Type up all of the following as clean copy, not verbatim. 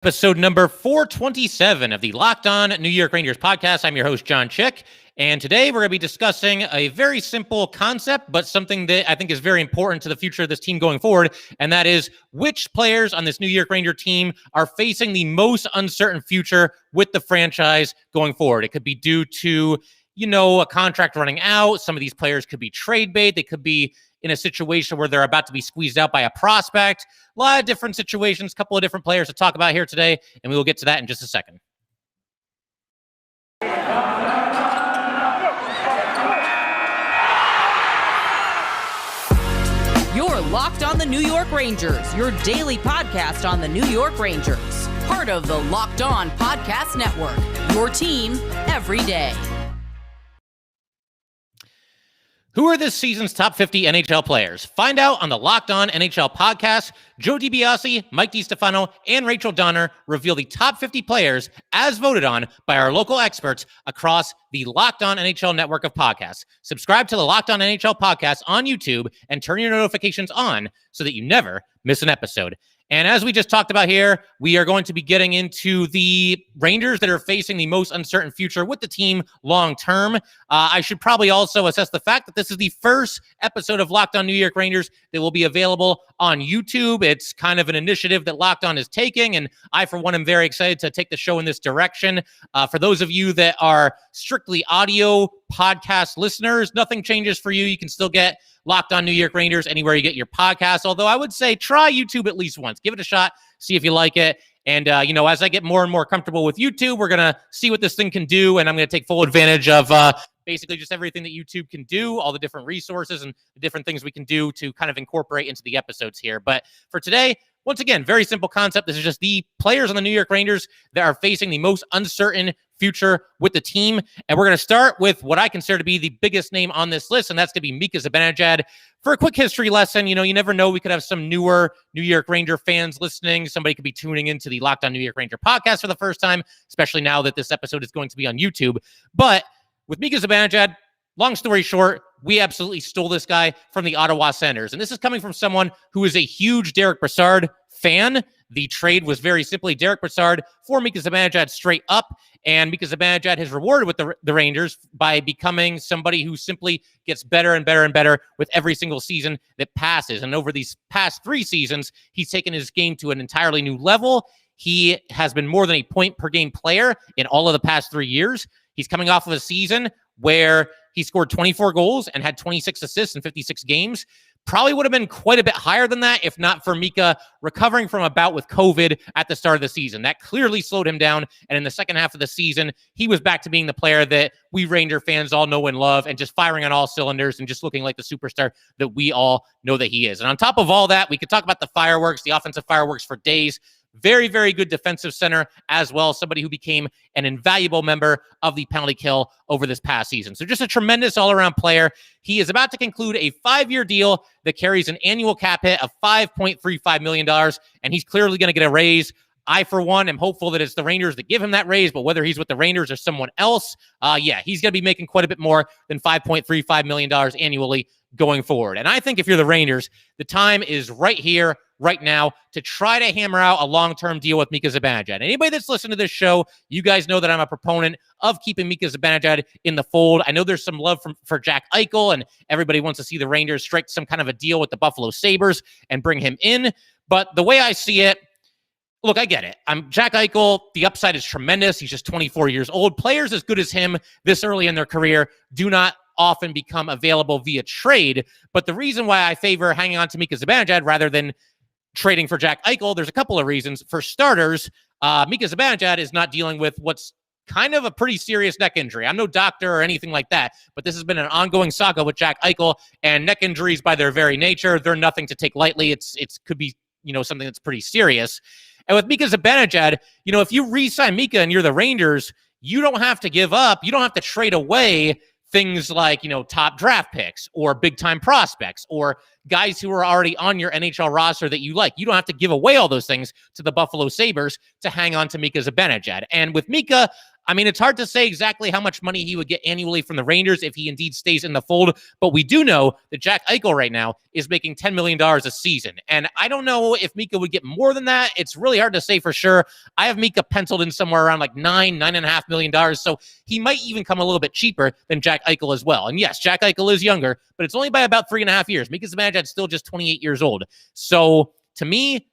Episode number 427 of the Locked On New York Rangers podcast. I'm your host, John Chick, and today we're going to be discussing a very simple concept, but something that I think is very important to the future of this team going forward, and that is which players on this New York Ranger team are facing the most uncertain future with the franchise going forward. It could be due to, a contract running out. Some of these players could be trade bait. They could be in a situation where they're about to be squeezed out by a prospect. A lot of different situations, a couple of different players to talk about here today, and we will get to that in just a second. You're Locked On the New York Rangers, your daily podcast on the New York Rangers. Part of the Locked On Podcast Network, your team every day. Who are this season's top 50 NHL players? Find out on the Locked On NHL podcast. Joe DiBiase, Mike DiStefano, and Rachel Donner reveal the top 50 players as voted on by our local experts across the Locked On NHL network of podcasts. Subscribe to the Locked On NHL podcast on YouTube and turn your notifications on so that you never miss an episode. And as we just talked about here, we are going to be getting into the Rangers that are facing the most uncertain future with the team long-term. I should probably also assess the fact that this is the first episode of Locked On New York Rangers that will be available on YouTube. It's kind of an initiative that Locked On is taking, and I, for one, am very excited to take the show in this direction. For those of you that are strictly audio podcast listeners, nothing changes for you. You can still get Locked On New York Rangers anywhere you get your podcast. Although I would say try YouTube at least once. Give it a shot. See if you like it. And, as I get more and more comfortable with YouTube, we're going to see what this thing can do. And I'm going to take full advantage of basically just everything that YouTube can do, all the different resources and the different things we can do to kind of incorporate into the episodes here. But for today, once again, very simple concept. This is just the players on the New York Rangers that are facing the most uncertain future with the team. And we're going to start with what I consider to be the biggest name on this list, and that's going to be Mika Zibanejad. For a quick history lesson, you never know. We could have some newer New York Ranger fans listening. Somebody could be tuning into the Locked On New York Ranger podcast for the first time, especially now that this episode is going to be on YouTube. But with Mika Zibanejad, long story short, we absolutely stole this guy from the Ottawa Senators. And this is coming from someone who is a huge Derek Brassard fan. The trade was very simply Derek Brassard for Mika Zibanejad straight up. And Mika Zibanejad has rewarded with the Rangers by becoming somebody who simply gets better and better and better with every single season that passes. And over these past 3 seasons, he's taken his game to an entirely new level. He has been more than a point per game player in all of the past 3 years. He's coming off of a season where he scored 24 goals and had 26 assists in 56 games. Probably would have been quite a bit higher than that if not for Mika recovering from a bout with COVID at the start of the season. That clearly slowed him down. And in the second half of the season, he was back to being the player that we Ranger fans all know and love and just firing on all cylinders and just looking like the superstar that we all know that he is. And on top of all that, we could talk about the fireworks, the offensive fireworks for days. Very, very good defensive center as well. Somebody who became an invaluable member of the penalty kill over this past season. So just a tremendous all-around player. He is about to conclude a 5-year deal that carries an annual cap hit of $5.35 million, and he's clearly going to get a raise. I, for one, am hopeful that it's the Rangers that give him that raise, but whether he's with the Rangers or someone else, he's going to be making quite a bit more than $5.35 million annually going forward. And I think if you're the Rangers, the time is right here, right now, to try to hammer out a long-term deal with Mika Zibanejad. Anybody that's listened to this show, you guys know that I'm a proponent of keeping Mika Zibanejad in the fold. I know there's some love for Jack Eichel, and everybody wants to see the Rangers strike some kind of a deal with the Buffalo Sabres and bring him in. But the way I see it, look, I get it. Jack Eichel, the upside is tremendous. He's just 24 years old. Players as good as him this early in their career do not often become available via trade. But the reason why I favor hanging on to Mika Zibanejad rather than trading for Jack Eichel, there's a couple of reasons. For starters, Mika Zibanejad is not dealing with what's kind of a pretty serious neck injury. I'm no doctor or anything like that, but this has been an ongoing saga with Jack Eichel, and neck injuries by their very nature, they're nothing to take lightly. It could be, something that's pretty serious. And with Mika Zibanejad, if you re-sign Mika and you're the Rangers, you don't have to give up. You don't have to trade away things like, top draft picks or big-time prospects or guys who are already on your NHL roster that you like. You don't have to give away all those things to the Buffalo Sabres to hang on to Mika Zibanejad. And with Mika, I mean, it's hard to say exactly how much money he would get annually from the Rangers if he indeed stays in the fold, but we do know that Jack Eichel right now is making $10 million a season. And I don't know if Mika would get more than that. It's really hard to say for sure. I have Mika penciled in somewhere around like $9.5 million. So he might even come a little bit cheaper than Jack Eichel as well. And yes, Jack Eichel is younger, but it's only by about 3.5 years. Mika Zibanejad's still just 28 years old. So to me,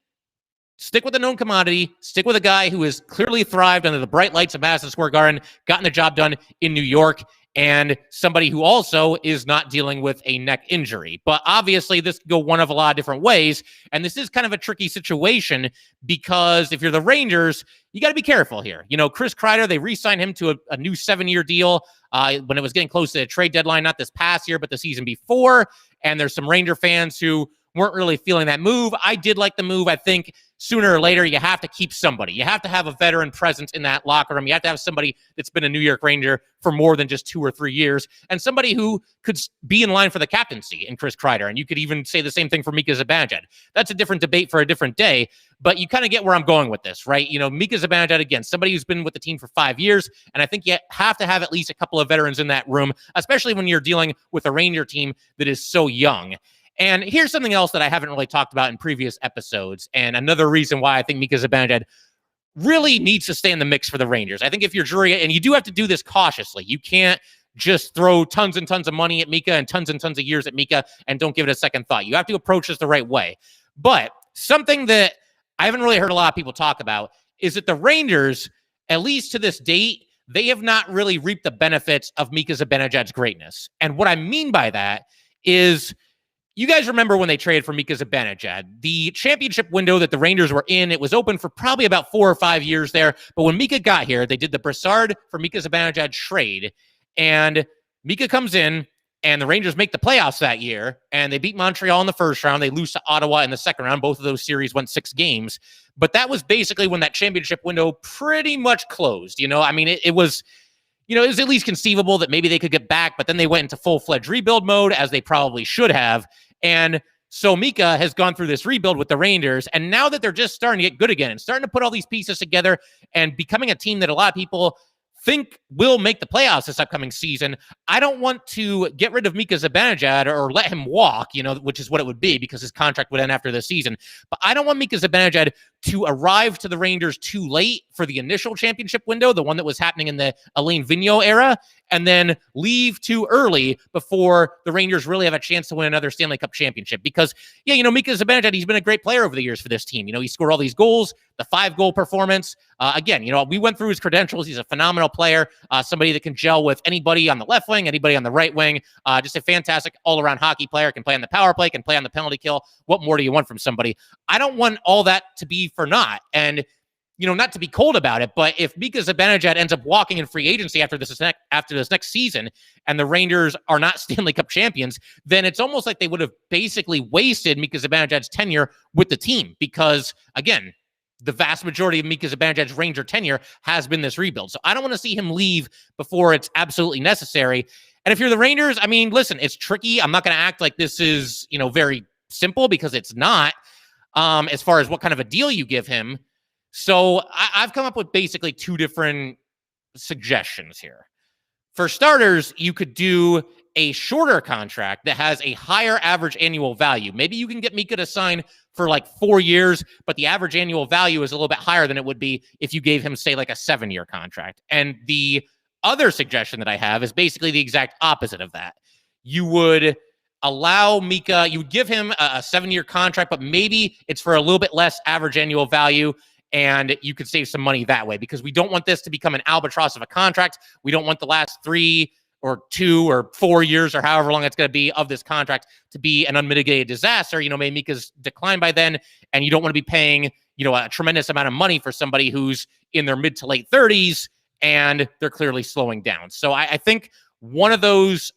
stick with the known commodity. Stick with a guy who has clearly thrived under the bright lights of Madison Square Garden, gotten the job done in New York, and somebody who also is not dealing with a neck injury. But obviously, this could go one of a lot of different ways, and this is kind of a tricky situation because if you're the Rangers, you got to be careful here. You know, Chris Kreider, they re-signed him to a new 7-year deal when it was getting close to the trade deadline, not this past year, but the season before, and there's some Ranger fans who weren't really feeling that move. I did like the move. I think sooner or later, you have to keep somebody. You have to have a veteran presence in that locker room. You have to have somebody that's been a New York Ranger for more than just 2 or 3 years, and somebody who could be in line for the captaincy in Chris Kreider. And you could even say the same thing for Mika Zibanejad. That's a different debate for a different day, but you kind of get where I'm going with this, right? You know, Mika Zibanejad, again, somebody who's been with the team for 5 years, and I think you have to have at least a couple of veterans in that room, especially when you're dealing with a Ranger team that is so young. And here's something else that I haven't really talked about in previous episodes, and another reason why I think Mika Zibanejad really needs to stay in the mix for the Rangers. I think if you're Drury, and you do have to do this cautiously, you can't just throw tons and tons of money at Mika and tons of years at Mika and don't give it a second thought. You have to approach this the right way. But something that I haven't really heard a lot of people talk about is that the Rangers, at least to this date, they have not really reaped the benefits of Mika Zibanejad's greatness. And what I mean by that is, you guys remember when they traded for Mika Zibanejad, the championship window that the Rangers were in, it was open for probably about 4 or 5 years there. But when Mika got here, they did the Brassard for Mika Zibanejad trade. And Mika comes in, and the Rangers make the playoffs that year. And they beat Montreal in the first round. They lose to Ottawa in the second round. Both of those series went 6 games. But that was basically when that championship window pretty much closed. You know, I mean, it was... You know, it was at least conceivable that maybe they could get back, but then they went into full-fledged rebuild mode, as they probably should have. And so Mika has gone through this rebuild with the Rangers, and now that they're just starting to get good again and starting to put all these pieces together and becoming a team that a lot of people think will make the playoffs this upcoming season, I don't want to get rid of Mika Zibanejad or let him walk, you know, which is what it would be because his contract would end after this season. But I don't want Mika Zibanejad to arrive to the Rangers too late for the initial championship window, the one that was happening in the Alain Vigneault era, and then leave too early before the Rangers really have a chance to win another Stanley Cup championship. Because, yeah, you know, Mika Zibanejad, he's been a great player over the years for this team. You know, he scored all these goals, the 5-goal performance. Again, you know, we went through his credentials. He's a phenomenal player, somebody that can gel with anybody on the left wing, anybody on the right wing. Just a fantastic all-around hockey player, can play on the power play, can play on the penalty kill. What more do you want from somebody? I don't want all that to be for naught. And, you know, not to be cold about it, but if Mika Zibanejad ends up walking in free agency after this next season and the Rangers are not Stanley Cup champions, then it's almost like they would have basically wasted Mika Zibanejad's tenure with the team because, again, the vast majority of Mika Zibanejad's Ranger tenure has been this rebuild. So I don't want to see him leave before it's absolutely necessary. And if you're the Rangers, I mean, listen, it's tricky. I'm not going to act like this is, you know, very simple because it's not, as far as what kind of a deal you give him. So I've come up with basically 2 different suggestions here. For starters, you could do a shorter contract that has a higher average annual value. Maybe you can get Mika to sign for like 4 years, but the average annual value is a little bit higher than it would be if you gave him, say, like a 7-year contract. And the other suggestion that I have is basically the exact opposite of that. You would allow Mika, you would give him a 7-year contract, but maybe it's for a little bit less average annual value, and you could save some money that way because we don't want this to become an albatross of a contract. We don't want the last 3 or 2 or 4 years or however long it's going to be of this contract to be an unmitigated disaster. You know, maybe Mika's declined by then, and you don't want to be paying, you know, a tremendous amount of money for somebody who's in their mid to late 30s and they're clearly slowing down. So I think one of those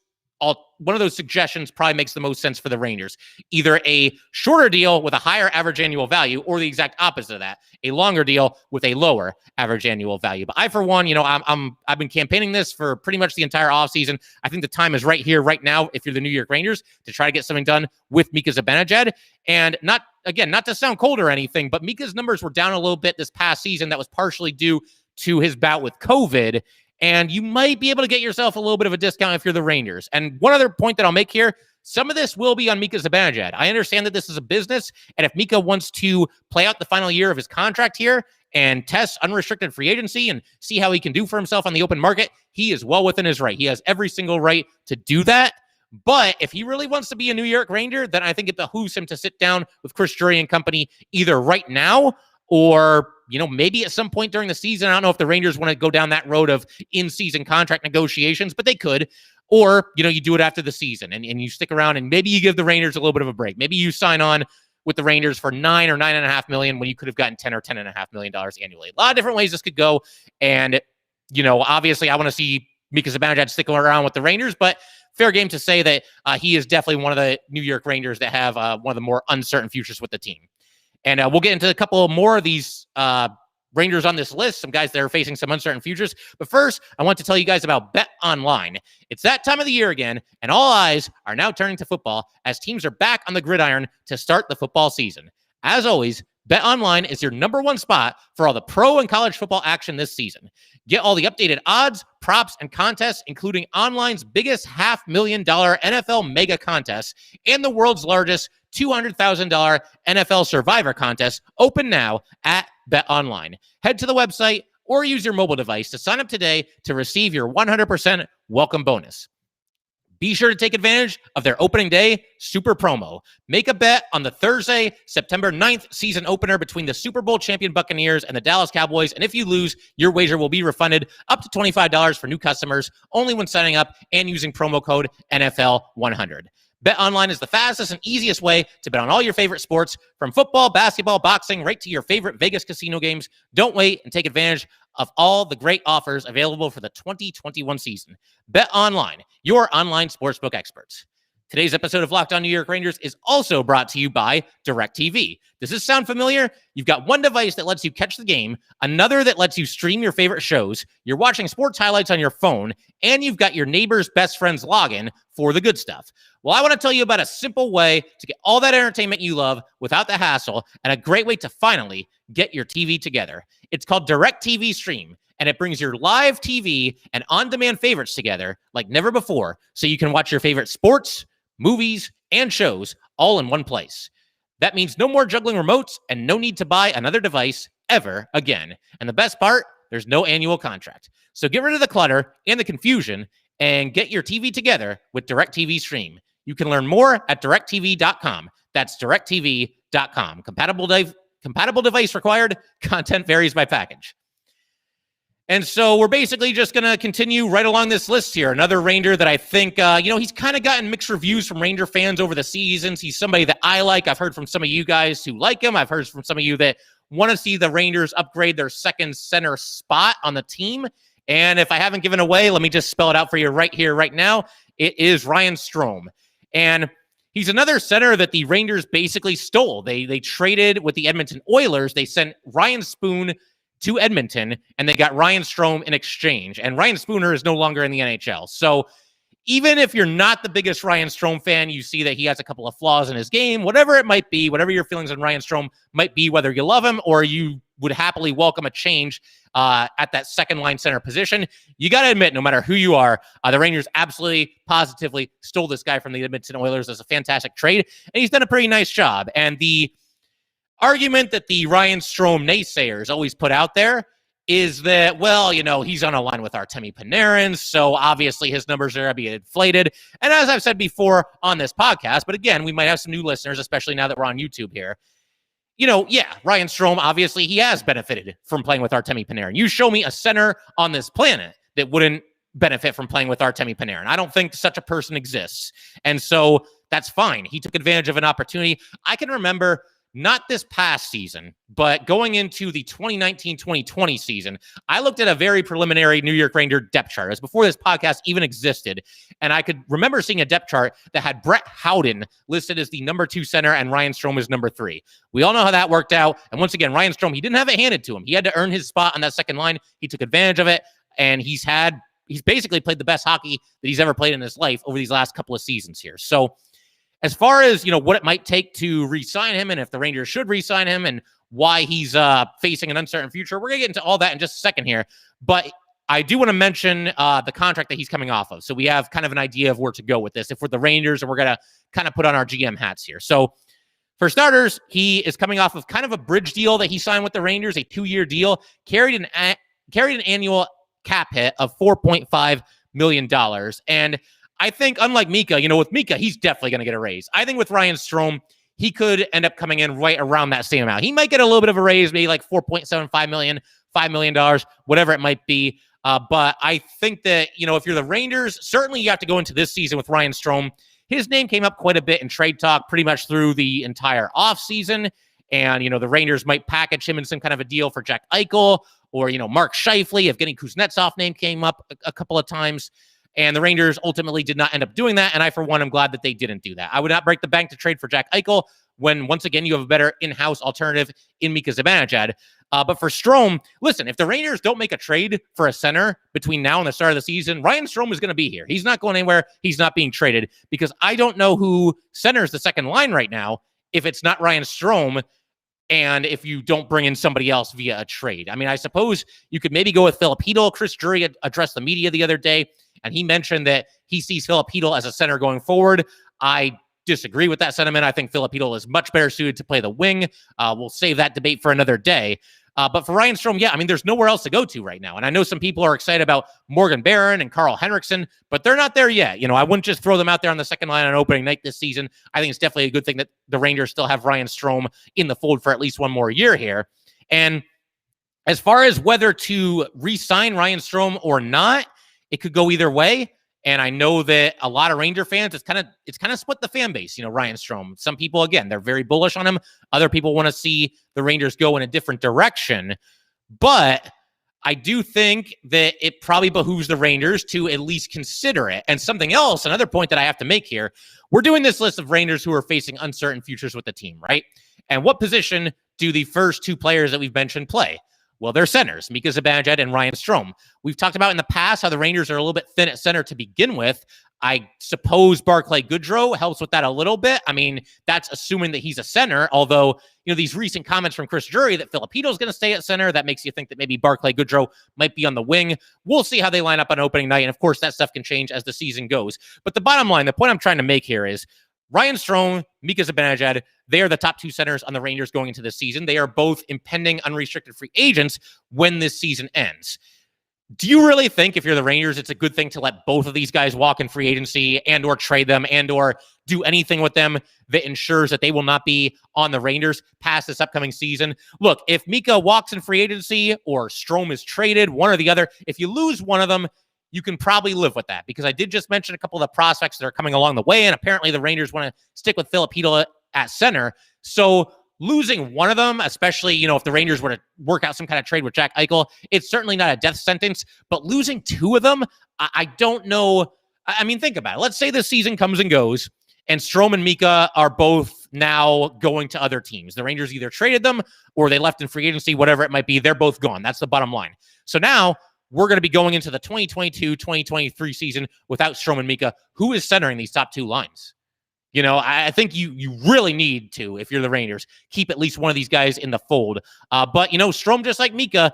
suggestions probably makes the most sense for the Rangers. Either a shorter deal with a higher average annual value or the exact opposite of that, a longer deal with a lower average annual value. But I, for one, you know, I've been campaigning this for pretty much the entire offseason. I think the time is right here, right now, if you're the New York Rangers, to try to get something done with Mika Zibanejad. And not to sound cold or anything, but Mika's numbers were down a little bit this past season. That was partially due to his bout with COVID, and you might be able to get yourself a little bit of a discount if you're the Rangers. And one other point that I'll make here, some of this will be on Mika Zibanejad. I understand that this is a business, and if Mika wants to play out the final year of his contract here and test unrestricted free agency and see how he can do for himself on the open market, he is well within his right. He has every single right to do that. But if he really wants to be a New York Ranger, then I think it behooves him to sit down with Chris Drury and company either right now or, maybe at some point during the season. I don't know if the Rangers want to go down that road of in-season contract negotiations, but they could. Or, you do it after the season and you stick around and maybe you give the Rangers a little bit of a break. Maybe you sign on with the Rangers for $9 or $9.5 million when you could have gotten $10 or $10.5 million annually. A lot of different ways this could go. And, obviously I want to see Mika Zibanejad stick around with the Rangers, but fair game to say that he is definitely one of the New York Rangers that have one of the more uncertain futures with the team. And we'll get into a couple more of these Rangers on this list, some guys that are facing some uncertain futures. But first, I want to tell you guys about Bet Online. It's that time of the year again, and all eyes are now turning to football as teams are back on the gridiron to start the football season. As always, Bet Online is your number one spot for all the pro and college football action this season. Get all the updated odds, props, and contests, including online's biggest $500,000 NFL mega contest and the world's largest $200,000 NFL Survivor contest, open now at Bet Online. Head to the website or use your mobile device to sign up today to receive your 100% welcome bonus. Be sure to take advantage of their opening day super promo. Make a bet on the Thursday, September 9th season opener between the Super Bowl champion Buccaneers and the Dallas Cowboys. And if you lose, your wager will be refunded up to $25 for new customers only when signing up and using promo code NFL100. Bet Online is the fastest and easiest way to bet on all your favorite sports, from football, basketball, boxing, right to your favorite Vegas casino games. Don't wait and take advantage of all the great offers available for the 2021 season. Bet Online, your online sportsbook experts. Today's episode of Locked On New York Rangers is also brought to you by DirecTV. Does this sound familiar? You've got one device that lets you catch the game, another that lets you stream your favorite shows, you're watching sports highlights on your phone, and you've got your neighbor's best friend's login for the good stuff. Well, I want to tell you about a simple way to get all that entertainment you love without the hassle, and a great way to finally get your TV together. It's called DirecTV Stream, and it brings your live TV and on-demand favorites together like never before, so you can watch your favorite sports, movies, and shows all in one place. That means no more juggling remotes and no need to buy another device ever again. And the best part, there's no annual contract. So get rid of the clutter and the confusion and get your TV together with DirecTV Stream. You can learn more at directtv.com. That's directtv.com. Compatible device required. Content varies by package. And so we're basically just going to continue right along this list here. Another Ranger that I think, he's kind of gotten mixed reviews from Ranger fans over the seasons. He's somebody that I like. I've heard from some of you guys who like him. I've heard from some of you that want to see the Rangers upgrade their second center spot on the team. And if I haven't given away, let me just spell it out for you right here, right now. It is Ryan Strome. And he's another center that the Rangers basically stole. They traded with the Edmonton Oilers. They sent Ryan Spoon to Edmonton, and they got Ryan Strome in exchange. And Ryan Spooner is no longer in the NHL. So even if you're not the biggest Ryan Strome fan, you see that he has a couple of flaws in his game, whatever it might be, whatever your feelings on Ryan Strome might be, whether you love him or you would happily welcome a change at that second line center position, you got to admit, no matter who you are, the Rangers absolutely, positively stole this guy from the Edmonton Oilers as a fantastic trade, and he's done a pretty nice job. And the argument that the Ryan Strome naysayers always put out there is that, well, he's on a line with Artemi Panarin, so obviously his numbers are going to be inflated. And as I've said before on this podcast, but again, we might have some new listeners, especially now that we're on YouTube here. Ryan Strome, obviously he has benefited from playing with Artemi Panarin. You show me a center on this planet that wouldn't benefit from playing with Artemi Panarin. I don't think such a person exists. And so that's fine. He took advantage of an opportunity. I can remember, not this past season, but going into the 2019-2020 season, I looked at a very preliminary New York Ranger depth chart. It was before this podcast even existed. And I could remember seeing a depth chart that had Brett Howden listed as the number 2 center and Ryan Strome as number 3. We all know how that worked out. And once again, Ryan Strome, he didn't have it handed to him. He had to earn his spot on that second line. He took advantage of it. And he's basically played the best hockey that he's ever played in his life over these last couple of seasons here. So as far as, what it might take to re-sign him and if the Rangers should re-sign him and why he's facing an uncertain future. We're going to get into all that in just a second here. But I do want to mention the contract that he's coming off of. So we have kind of an idea of where to go with this. If we're the Rangers, and we're going to kind of put on our GM hats here. So for starters, he is coming off of kind of a bridge deal that he signed with the Rangers, a 2-year deal, carried an annual cap hit of $4.5 million. And I think, unlike Mika, with Mika, he's definitely going to get a raise. I think with Ryan Strome, he could end up coming in right around that same amount. He might get a little bit of a raise, maybe like $4.75 million, $5 million, whatever it might be. But I think that, if you're the Rangers, certainly you have to go into this season with Ryan Strome. His name came up quite a bit in trade talk pretty much through the entire offseason. And, the Rangers might package him in some kind of a deal for Jack Eichel or, Mark Scheifele. Evgeny Kuznetsov name came up a couple of times. And the Rangers ultimately did not end up doing that. And I, for one, am glad that they didn't do that. I would not break the bank to trade for Jack Eichel when, once again, you have a better in-house alternative in Mika Zibanejad. But for Strome, listen, if the Rangers don't make a trade for a center between now and the start of the season, Ryan Strome is going to be here. He's not going anywhere. He's not being traded because I don't know who centers the second line right now if it's not Ryan Strome and if you don't bring in somebody else via a trade. I mean, I suppose you could maybe go with Philip Hedl. Chris Drury addressed the media the other day, and he mentioned that he sees Philip Hedl as a center going forward. I disagree with that sentiment. I think Philip Hedl is much better suited to play the wing. We'll save that debate for another day. But for Ryan Strome, yeah, I mean, there's nowhere else to go to right now. And I know some people are excited about Morgan Barron and Carl Henriksen, but they're not there yet. I wouldn't just throw them out there on the second line on opening night this season. I think it's definitely a good thing that the Rangers still have Ryan Strome in the fold for at least one more year here. And as far as whether to re-sign Ryan Strome or not, it could go either way. And I know that a lot of Ranger fans, it's kind of split the fan base, Ryan Strome. Some people, again, they're very bullish on him. Other people want to see the Rangers go in a different direction. But I do think that it probably behooves the Rangers to at least consider it. And something else, another point that I have to make here, we're doing this list of Rangers who are facing uncertain futures with the team, right? And what position do the first two players that we've mentioned play? Well, they're centers, Mika Zibanejad and Ryan Strome. We've talked about in the past how the Rangers are a little bit thin at center to begin with. I suppose Barclay Goodrow helps with that a little bit. I mean, that's assuming that he's a center, although, these recent comments from Chris Drury that Philip Hedl is going to stay at center, that makes you think that maybe Barclay Goodrow might be on the wing. We'll see how they line up on opening night, and of course, that stuff can change as the season goes. But the bottom line, the point I'm trying to make here is Ryan Strome, Mika Zibanejad, they are the top two centers on the Rangers going into this season. They are both impending unrestricted free agents when this season ends. Do you really think if you're the Rangers, it's a good thing to let both of these guys walk in free agency and or trade them and or do anything with them that ensures that they will not be on the Rangers past this upcoming season? Look, if Mika walks in free agency or Strome is traded, one or the other, if you lose one of them, you can probably live with that because I did just mention a couple of the prospects that are coming along the way, and apparently the Rangers want to stick with Philip Hedl at center. So losing one of them, especially, if the Rangers were to work out some kind of trade with Jack Eichel, it's certainly not a death sentence, but losing two of them, I don't know. I mean, think about it. Let's say this season comes and goes, and Strome and Mika are both now going to other teams. The Rangers either traded them or they left in free agency, whatever it might be. They're both gone. That's the bottom line. So now we're going to be going into the 2022-2023 season without Strome and Mika. Who is centering these top two lines? I think you really need to, if you're the Rangers, keep at least one of these guys in the fold. But, Strome, just like Mika,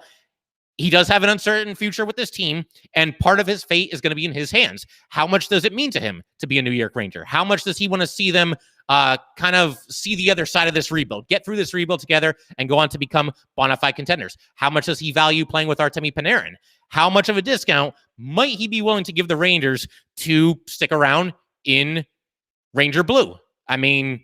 he does have an uncertain future with this team, and part of his fate is going to be in his hands. How much does it mean to him to be a New York Ranger? How much does he want to see them kind of see the other side of this rebuild, get through this rebuild together, and go on to become bona fide contenders? How much does he value playing with Artemi Panarin? How much of a discount might he be willing to give the Rangers to stick around in Ranger Blue? I mean,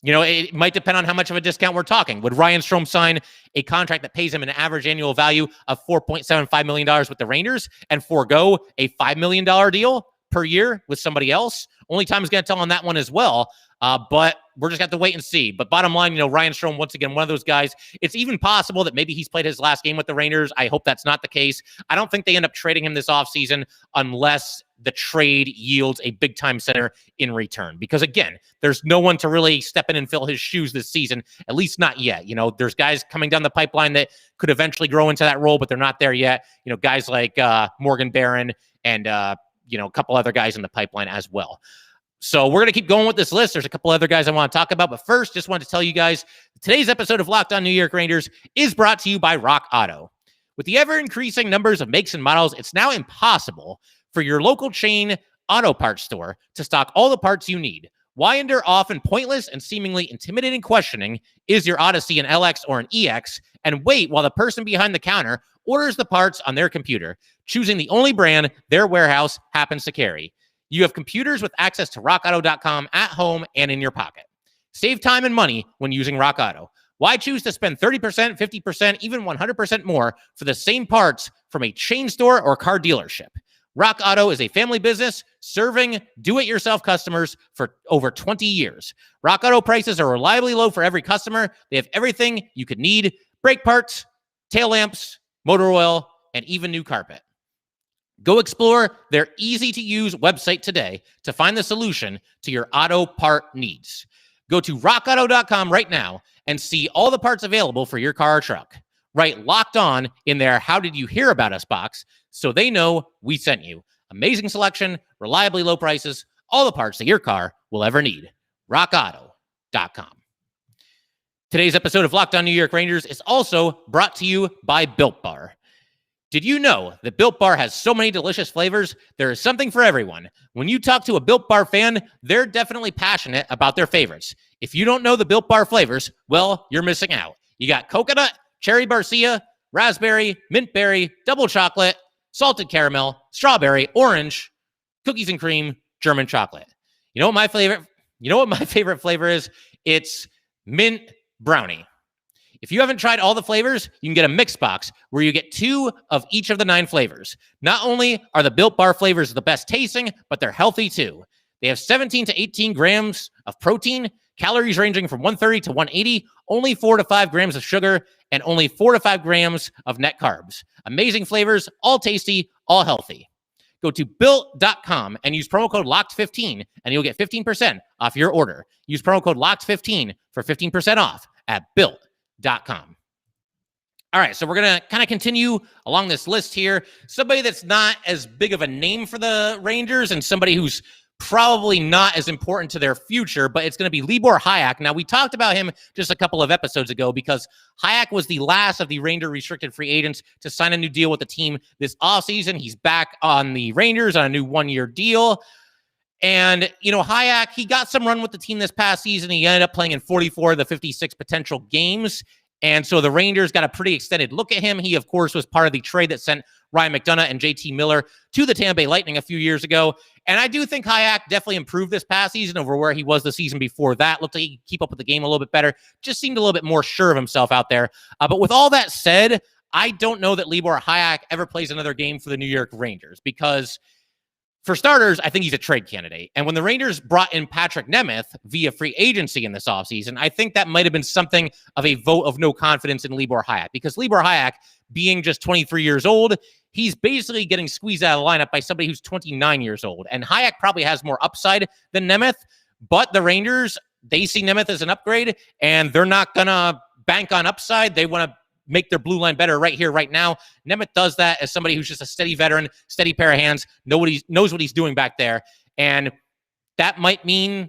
it might depend on how much of a discount we're talking. Would Ryan Strome sign a contract that pays him an average annual value of $4.75 million with the Rangers and forego a $5 million deal per year with somebody else? Only time is going to tell on that one as well. But we're just going to have to wait and see. But bottom line, Ryan Strome, once again, one of those guys. It's even possible that maybe he's played his last game with the Rangers. I hope that's not the case. I don't think they end up trading him this offseason unless the trade yields a big-time center in return. Because, again, there's no one to really step in and fill his shoes this season, at least not yet. There's guys coming down the pipeline that could eventually grow into that role, but they're not there yet. Guys like Morgan Barron and, a couple other guys in the pipeline as well. So we're going to keep going with this list. There's a couple other guys I want to talk about, but first, just wanted to tell you guys, today's episode of Locked On New York Rangers is brought to you by Rock Auto. With the ever-increasing numbers of makes and models, it's now impossible for your local chain auto parts store to stock all the parts you need. Why endure often pointless and seemingly intimidating questioning, is your Odyssey an LX or an EX, and wait while the person behind the counter orders the parts on their computer, choosing the only brand their warehouse happens to carry. You have computers with access to rockauto.com at home and in your pocket. Save time and money when using Rock Auto. Why choose to spend 30%, 50%, even 100% more for the same parts from a chain store or car dealership? Rock Auto is a family business serving do-it-yourself customers for over 20 years. Rock Auto prices are reliably low for every customer. They have everything you could need: brake parts, tail lamps, motor oil, and even new carpet. Go explore their easy-to-use website today to find the solution to your auto part needs. Go to rockauto.com right now and see all the parts available for your car or truck. Write Locked On in their How Did You Hear About Us box so they know we sent you. Amazing selection, reliably low prices, all the parts that your car will ever need. rockauto.com. Today's episode of Locked On New York Rangers is also brought to you by Built Bar. Did you know that Built Bar has so many delicious flavors? There is something for everyone. When you talk to a Built Bar fan, they're definitely passionate about their favorites. If you don't know the Built Bar flavors, well, you're missing out. You got coconut, cherry barcia, raspberry, mint berry, double chocolate, salted caramel, strawberry, orange, cookies and cream, German chocolate. You know what my favorite flavor is? It's mint brownie. If you haven't tried all the flavors, you can get a mix box where you get 2 of each of the 9 flavors. Not only are the Built Bar flavors the best tasting, but they're healthy too. They have 17 to 18 grams of protein, calories ranging from 130 to 180, only 4 to 5 grams of sugar, and only 4 to 5 grams of net carbs. Amazing flavors, all tasty, all healthy. Go to Built.com and use promo code LOCKED15 and you'll get 15% off your order. Use promo code LOCKED15 for 15% off at Built.com. All right, so we're going to kind of continue along this list here. Somebody that's not as big of a name for the Rangers and somebody who's probably not as important to their future, but it's going to be Libor Hajek. Now, we talked about him just a couple of episodes ago because Hajek was the last of the Ranger restricted free agents to sign a new deal with the team this offseason. He's back on the Rangers on a new 1-year deal. And, you know, Hajek, he got some run with the team this past season. He ended up playing in 44 of the 56 potential games. And so the Rangers got a pretty extended look at him. He, of course, was part of the trade that sent Ryan McDonough and JT Miller to the Tampa Bay Lightning a few years ago. And I do think Hajek definitely improved this past season over where he was the season before that. Looked like he could keep up with the game a little bit better. Just seemed a little bit more sure of himself out there. But with all that said, I don't know that Libor Hajek ever plays another game for the New York Rangers because, for starters, I think he's a trade candidate. And when the Rangers brought in Patrick Nemeth via free agency in this offseason, I think that might have been something of a vote of no confidence in Libor Hajek because Libor Hajek, being just 23 years old, he's basically getting squeezed out of the lineup by somebody who's 29 years old. And Hajek probably has more upside than Nemeth, but the Rangers, they see Nemeth as an upgrade, and they're not going to bank on upside. They want to make their blue line better right here, right now. Nemeth does that as somebody who's just a steady veteran, steady pair of hands, knows what he's doing back there. And that might mean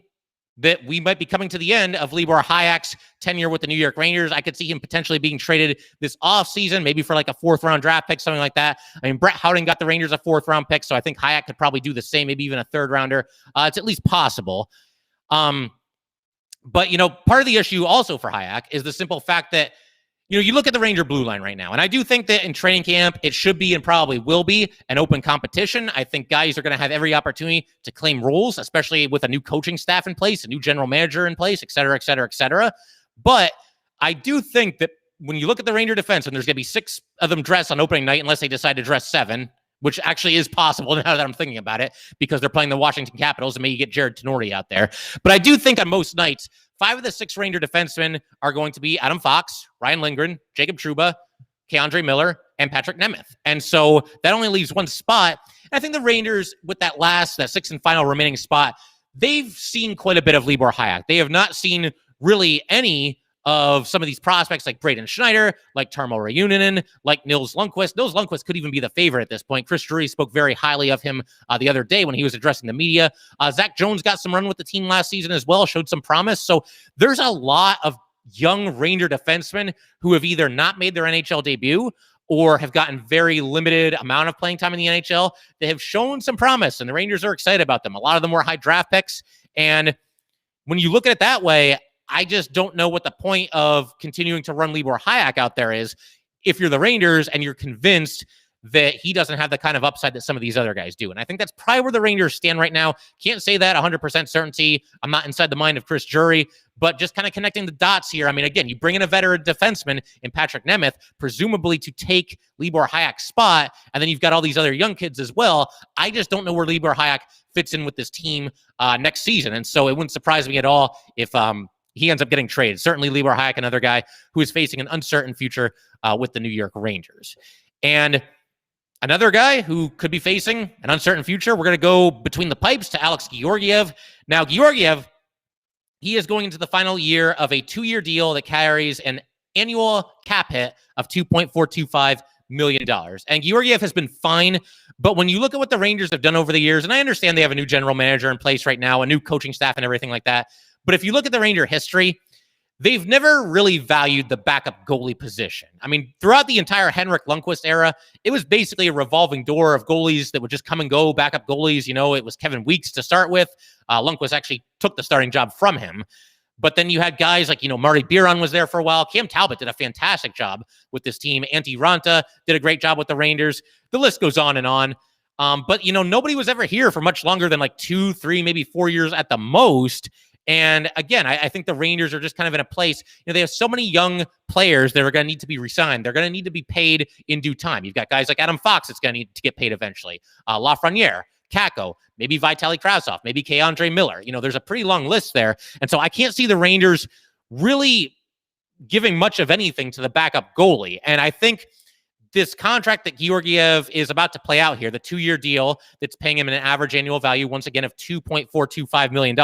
that we might be coming to the end of Libor Hajek's tenure with the New York Rangers. I could see him potentially being traded this offseason, maybe for like a 4th-round draft pick, something like that. I mean, Brett Howden got the Rangers a 4th-round pick, so I think Hajek could probably do the same, maybe even a 3rd-rounder. It's at least possible. But, you know, part of the issue also for Hajek is the simple fact that, you know, you look at the Ranger blue line right now, and I do think that in training camp, it should be and probably will be an open competition. I think guys are going to have every opportunity to claim roles, especially with a new coaching staff in place, a new general manager in place, et cetera, et cetera, et cetera. But I do think that when you look at the Ranger defense, and there's going to be 6 of them dressed on opening night, unless they decide to dress 7, which actually is possible now that I'm thinking about it, because they're playing the Washington Capitals, and maybe you get Jared Tenorti out there. But I do think on most nights, 5 of the 6 Ranger defensemen are going to be Adam Fox, Ryan Lindgren, Jacob Trouba, K'Andre Miller, and Patrick Nemeth. And so that only leaves 1 spot. And I think the Rangers, with that 6th and final remaining spot, they've seen quite a bit of Libor Hajek. They have not seen really any of some of these prospects like Braden Schneider, like Tarmo Reunanen, like Nils Lundqvist. Nils Lundqvist could even be the favorite at this point. Chris Drury spoke very highly of him the other day when he was addressing the media. Zach Jones got some run with the team last season as well, showed some promise. So there's a lot of young Ranger defensemen who have either not made their NHL debut or have gotten very limited amount of playing time in the NHL. They have shown some promise, and the Rangers are excited about them. A lot of them were high draft picks, and when you look at it that way, I just don't know what the point of continuing to run Libor Hajek out there is if you're the Rangers and you're convinced that he doesn't have the kind of upside that some of these other guys do. And I think that's probably where the Rangers stand right now. Can't say that 100% certainty. I'm not inside the mind of Chris Drury, but just kind of connecting the dots here. I mean, again, you bring in a veteran defenseman in Patrick Nemeth, presumably to take Libor Hajek's spot, and then you've got all these other young kids as well. I just don't know where Libor Hajek fits in with this team next season. And so it wouldn't surprise me at all if he ends up getting traded. Certainly Libor Hajek, another guy who is facing an uncertain future with the New York Rangers. And another guy who could be facing an uncertain future, we're going to go between the pipes to Alex Giorgiev. Now, Giorgiev, he is going into the final year of a 2-year deal that carries an annual cap hit of $2.425 million. And Giorgiev has been fine, but when you look at what the Rangers have done over the years, and I understand they have a new general manager in place right now, a new coaching staff and everything like that, but if you look at the Ranger history, they've never really valued the backup goalie position. I mean, throughout the entire Henrik Lundqvist era, it was basically a revolving door of goalies that would just come and go, backup goalies. You know, it was Kevin Weeks to start with. Lundqvist actually took the starting job from him. But then you had guys like, Marty Biron was there for a while. Cam Talbot did a fantastic job with this team. Antti Ranta did a great job with the Rangers. The list goes on and on. But, nobody was ever here for much longer than like 2, 3, maybe 4 years at the most. And again, I think the Rangers are just kind of in a place, they have so many young players that are going to need to be re-signed. They're going to need to be paid in due time. You've got guys like Adam Fox that's going to need to get paid eventually. Lafreniere, Kakko, maybe Vitaly Krasov, maybe K-Andre Miller. There's a pretty long list there. And so I can't see the Rangers really giving much of anything to the backup goalie. And I think this contract that Giorgiev is about to play out here, the 2-year deal that's paying him an average annual value, once again, of $2.425 million,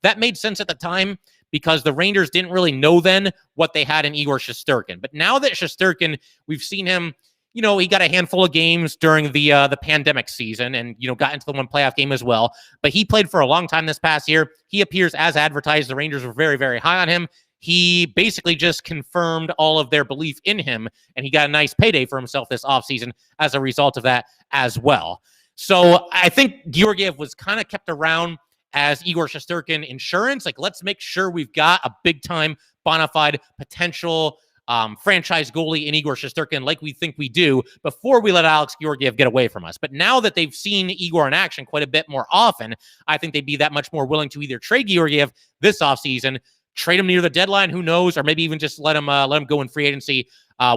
that made sense at the time because the Rangers didn't really know then what they had in Igor Shesterkin. But now that Shesterkin, we've seen him, he got a handful of games during the pandemic season and, got into the one playoff game as well. But he played for a long time this past year. He appears as advertised. The Rangers were very, very high on him. He basically just confirmed all of their belief in him, and he got a nice payday for himself this offseason as a result of that as well. So I think Giorgiev was kind of kept around as Igor Shesterkin insurance. Like, let's make sure we've got a big-time, bona fide potential franchise goalie in Igor Shesterkin like we think we do before we let Alex Giorgiev get away from us. But now that they've seen Igor in action quite a bit more often, I think they'd be that much more willing to either trade Giorgiev this offseason, trade him near the deadline, who knows, or maybe even just let him go in free agency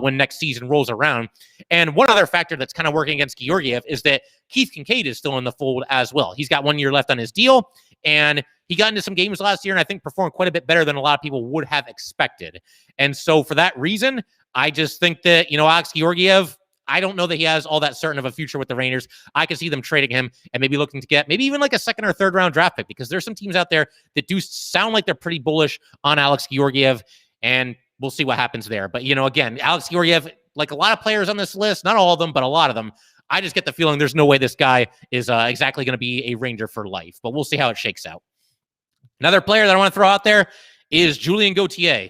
when next season rolls around. And one other factor that's kind of working against Giorgiev is that Keith Kincaid is still in the fold as well. He's got 1 year left on his deal, and he got into some games last year and I think performed quite a bit better than a lot of people would have expected. And so for that reason, I just think that, Alex Giorgiev, I don't know that he has all that certain of a future with the Rangers. I can see them trading him and maybe looking to get maybe even like a 2nd or 3rd round draft pick, because there's some teams out there that do sound like they're pretty bullish on Alex Giorgiev, and we'll see what happens there. But, again, Alex Giorgiev, like a lot of players on this list, not all of them, but a lot of them, I just get the feeling there's no way this guy is exactly going to be a Ranger for life, but we'll see how it shakes out. Another player that I want to throw out there is Julian Gautier.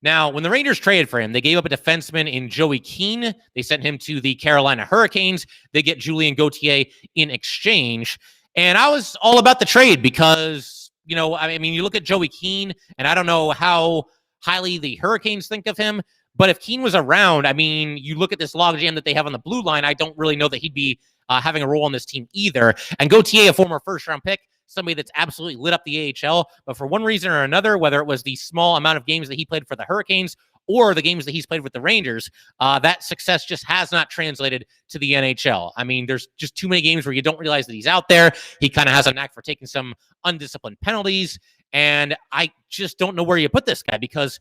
Now, when the Rangers traded for him, they gave up a defenseman in Joey Keane. They sent him to the Carolina Hurricanes. They get Julian Gautier in exchange. And I was all about the trade because, you look at Joey Keane, and I don't know how highly the Hurricanes think of him, but if Keane was around, you look at this logjam that they have on the blue line, I don't really know that he'd be having a role on this team either. And Gautier, a former first-round pick, somebody that's absolutely lit up the AHL, but for one reason or another, whether it was the small amount of games that he played for the Hurricanes or the games that he's played with the Rangers, that success just has not translated to the NHL. There's just too many games where you don't realize that he's out there. He kind of has a knack for taking some undisciplined penalties, and I just don't know where you put this guy because,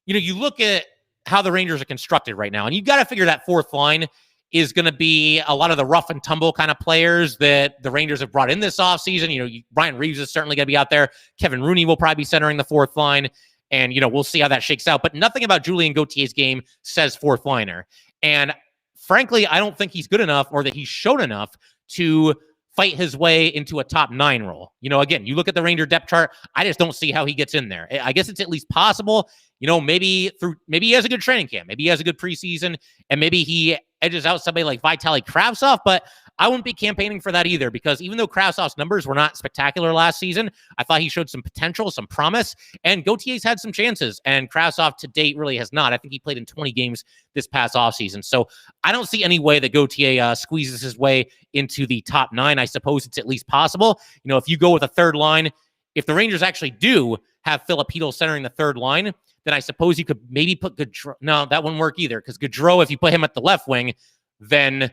you look at how the Rangers are constructed right now, and you've got to figure that 4th line is going to be a lot of the rough and tumble kind of players that the Rangers have brought in this offseason. Ryan Reeves is certainly going to be out there. Kevin Rooney will probably be centering the 4th line. And, we'll see how that shakes out. But nothing about Julian Gautier's game says fourth liner. And frankly, I don't think he's good enough or that he's shown enough to fight his way into a top 9 role. Again, you look at the Ranger depth chart, I just don't see how he gets in there. I guess it's at least possible, maybe he has a good training camp, maybe he has a good preseason, and maybe he edges out somebody like Vitaly Kravtsov, but I wouldn't be campaigning for that either, because even though Kravtsov's numbers were not spectacular last season, I thought he showed some potential, some promise, and Gautier's had some chances, and Kravtsov to date really has not. I think he played in 20 games this past offseason, so I don't see any way that Gautier squeezes his way into the top 9. I suppose it's at least possible. If you go with a third line, if the Rangers actually do have Filip Chytil centering the third line, then I suppose you could maybe put Gaudreau. No, that wouldn't work either, because Gaudreau, if you put him at the left wing, then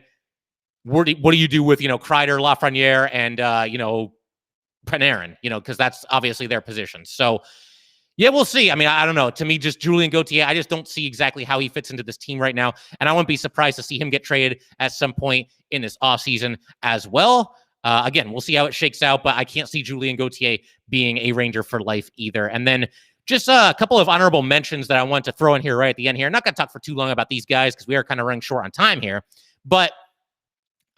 what do you do with, Kreider, Lafreniere, and, Panarin, because that's obviously their position. So, yeah, we'll see. I mean, I don't know. To me, just Julian Gautier, I just don't see exactly how he fits into this team right now. And I wouldn't be surprised to see him get traded at some point in this offseason as well. Again, we'll see how it shakes out, but I can't see Julian Gautier being a Ranger for life either. And then just a couple of honorable mentions that I want to throw in here right at the end here. I'm not going to talk for too long about these guys because we are kind of running short on time here. But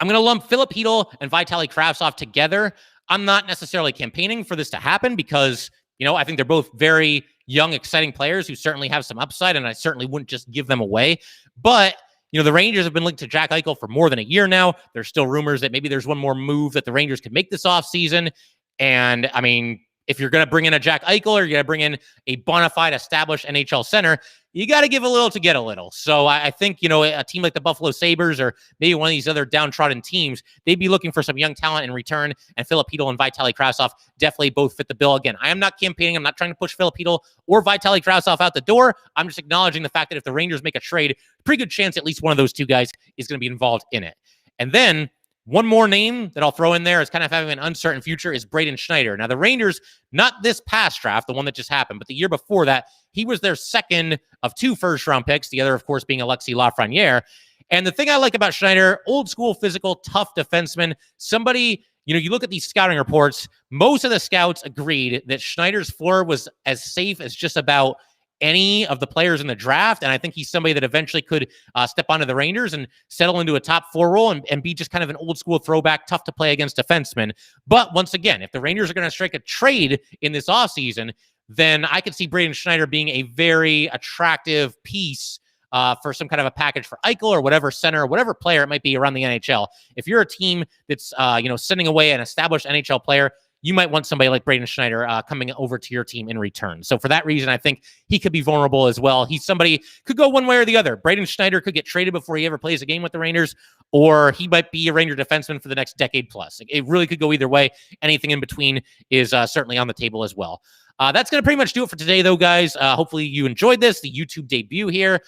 I'm going to lump Filip Chytil and Vitaly Kravtsov together. I'm not necessarily campaigning for this to happen because, I think they're both very young, exciting players who certainly have some upside, and I certainly wouldn't just give them away. But, the Rangers have been linked to Jack Eichel for more than a year now. There's still rumors that maybe there's one more move that the Rangers could make this offseason. And, I mean, if you're going to bring in a Jack Eichel or you're going to bring in a bona fide established NHL center, you got to give a little to get a little. So I think, a team like the Buffalo Sabres or maybe one of these other downtrodden teams, they'd be looking for some young talent in return. And Filip Chytil and Vitaly Kravtsov definitely both fit the bill. Again, I am not campaigning. I'm not trying to push Filip Chytil or Vitaly Kravtsov out the door. I'm just acknowledging the fact that if the Rangers make a trade, pretty good chance at least one of those two guys is going to be involved in it. And then one more name that I'll throw in there is kind of having an uncertain future is Braden Schneider. Now, the Rangers, not this past draft, the one that just happened, but the year before that, he was their second of 2 first-round picks, the other, of course, being Alexis Lafreniere. And the thing I like about Schneider, old school, physical, tough defenseman, somebody, you look at these scouting reports, most of the scouts agreed that Schneider's floor was as safe as just about any of the players in the draft. And I think he's somebody that eventually could step onto the Rangers and settle into a top 4 role and be just kind of an old school throwback, tough to play against defenseman. But once again, if the Rangers are going to strike a trade in this offseason, then I could see Braden Schneider being a very attractive piece for some kind of a package for Eichel or whatever center or whatever player it might be around the NHL. If you're a team that's, sending away an established NHL player, you might want somebody like Braden Schneider coming over to your team in return. So for that reason, I think he could be vulnerable as well. He's somebody could go one way or the other. Braden Schneider could get traded before he ever plays a game with the Rangers, or he might be a Ranger defenseman for the next decade plus. It really could go either way. Anything in between is certainly on the table as well. That's going to pretty much do it for today, though, guys. Hopefully you enjoyed this, the YouTube debut here.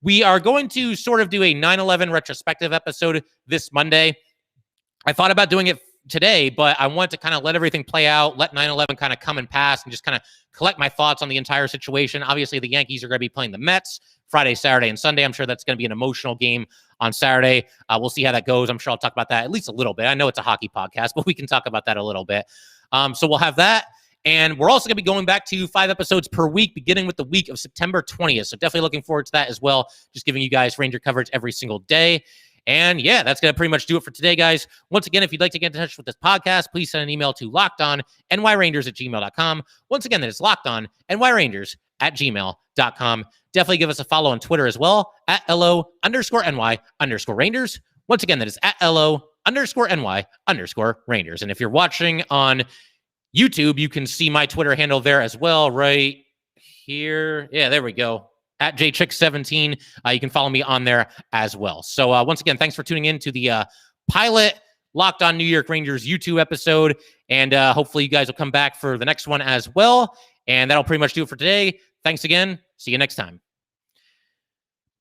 We are going to sort of do a 9/11 retrospective episode this Monday. I thought about doing it today, but I want to kind of let everything play out, let 9/11 kind of come and pass, and just kind of collect my thoughts on the entire situation. Obviously, the Yankees are going to be playing the Mets Friday, Saturday, and Sunday. I'm sure that's going to be an emotional game on Saturday. We'll see how that goes. I'm sure I'll talk about that at least a little bit. I know it's a hockey podcast, but we can talk about that a little bit. So we'll have that. And we're also going to be going back to 5 episodes per week, beginning with the week of September 20th. So definitely looking forward to that as well. Just giving you guys Ranger coverage every single day. And yeah, that's going to pretty much do it for today, guys. Once again, if you'd like to get in touch with this podcast, please send an email to lockedonnyrangers@gmail.com. Once again, that is lockedonnyrangers@gmail.com. Definitely give us a follow on Twitter as well, @LO_NY_Rangers. Once again, that is @LO_NY_Rangers. And if you're watching on YouTube, you can see my Twitter handle there as well, right here. Yeah, there we go. @JChick17. You can follow me on there as well. So once again, thanks for tuning in to the pilot Locked On New York Rangers YouTube episode. And hopefully you guys will come back for the next one as well. And that'll pretty much do it for today. Thanks again. See you next time.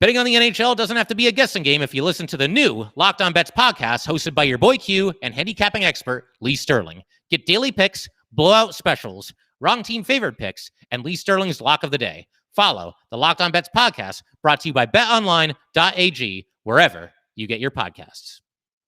Betting on the NHL doesn't have to be a guessing game if you listen to the new Locked On Bets podcast hosted by your boy Q and handicapping expert Lee Sterling. Get daily picks, blowout specials, wrong team favorite picks, and Lee Sterling's lock of the day. Follow the Locked On Bets podcast brought to you by betonline.ag wherever you get your podcasts.